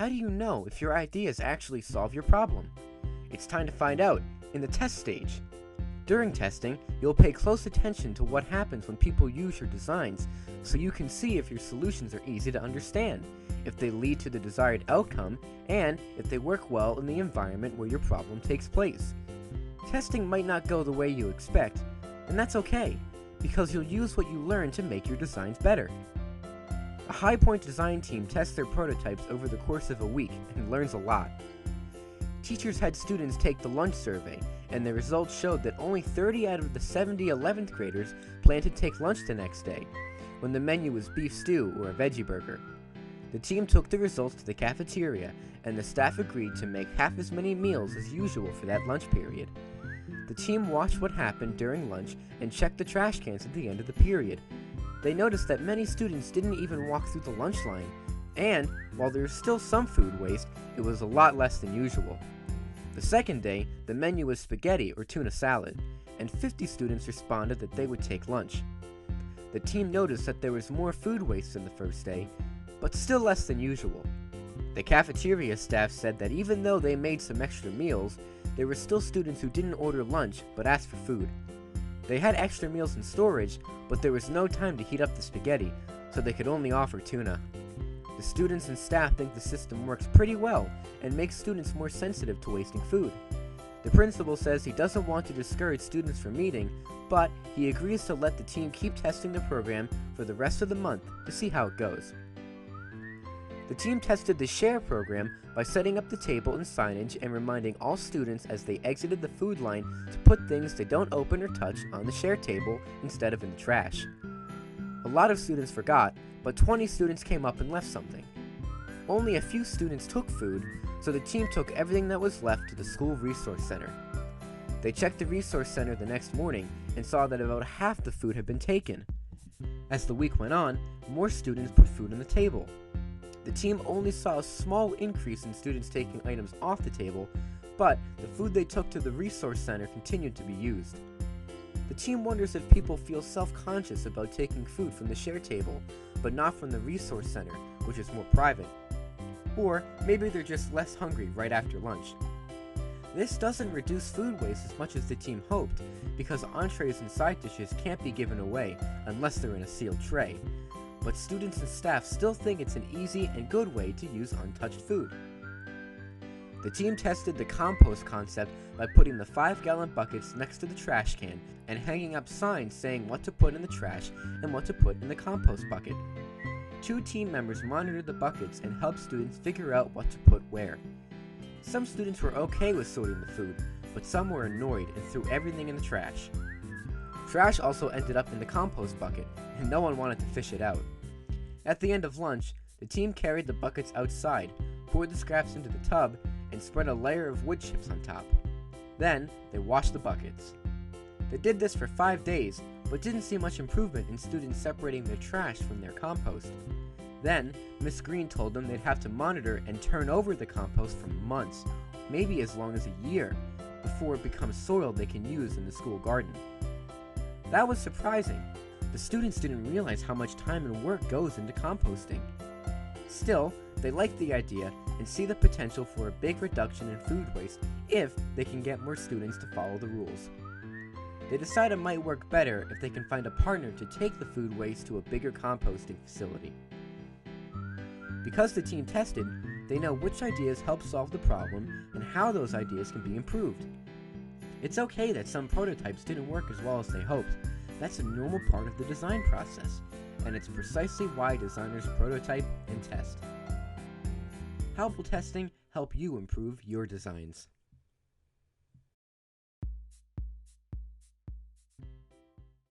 how do you know if your ideas actually solve your problem? It's time to find out in the test stage. During testing, you'll pay close attention to what happens when people use your designs so you can see if your solutions are easy to understand, if they lead to the desired outcome, and if they work well in the environment where your problem takes place. Testing might not go the way you expect, and that's okay, because you'll use what you learn to make your designs better. A High Point design team tests their prototypes over the course of a week and learns a lot. Teachers had students take the lunch survey, and the results showed that only 30 out of the 70 11th graders planned to take lunch the next day, when the menu was beef stew or a veggie burger. The team took the results to the cafeteria, and the staff agreed to make half as many meals as usual for that lunch period. The team watched what happened during lunch and checked the trash cans at the end of the period. They noticed that many students didn't even walk through the lunch line, and while there was still some food waste, it was a lot less than usual. The second day, the menu was spaghetti or tuna salad, and 50 students responded that they would take lunch. The team noticed that there was more food waste than the first day, but still less than usual. The cafeteria staff said that even though they made some extra meals, there were still students who didn't order lunch but asked for food. They had extra meals in storage, but there was no time to heat up the spaghetti, so they could only offer tuna. The students and staff think the system works pretty well and makes students more sensitive to wasting food. The principal says he doesn't want to discourage students from eating, but he agrees to let the team keep testing the program for the rest of the month to see how it goes. The team tested the SHARE program by setting up the table and signage and reminding all students as they exited the food line to put things they don't open or touch on the SHARE table instead of in the trash. A lot of students forgot, but 20 students came up and left something. Only a few students took food, so the team took everything that was left to the school resource center. They checked the resource center the next morning and saw that about half the food had been taken. As the week went on, more students put food on the table. The team only saw a small increase in students taking items off the table, but the food they took to the resource center continued to be used. The team wonders if people feel self-conscious about taking food from the SHARE table, but not from the resource center, which is more private. Or maybe they're just less hungry right after lunch. This doesn't reduce food waste as much as the team hoped, because entrees and side dishes can't be given away unless they're in a sealed tray. But students and staff still think it's an easy and good way to use untouched food. The team tested the compost concept by putting the 5-gallon buckets next to the trash can and hanging up signs saying what to put in the trash and what to put in the compost bucket. 2 team members monitored the buckets and helped students figure out what to put where. Some students were okay with sorting the food, but some were annoyed and threw everything in the trash. Trash also ended up in the compost bucket, and no one wanted to fish it out. At the end of lunch, the team carried the buckets outside, poured the scraps into the tub, and spread a layer of wood chips on top. Then, they washed the buckets. They did this for 5 days, but didn't see much improvement in students separating their trash from their compost. Then, Miss Green told them they'd have to monitor and turn over the compost for months, maybe as long as a year, before it becomes soil they can use in the school garden. That was surprising. The students didn't realize how much time and work goes into composting. Still, they like the idea and see the potential for a big reduction in food waste if they can get more students to follow the rules. They decide it might work better if they can find a partner to take the food waste to a bigger composting facility. Because the team tested, they know which ideas help solve the problem and how those ideas can be improved. It's okay that some prototypes didn't work as well as they hoped. That's a normal part of the design process, and it's precisely why designers prototype and test. How will testing help you improve your designs?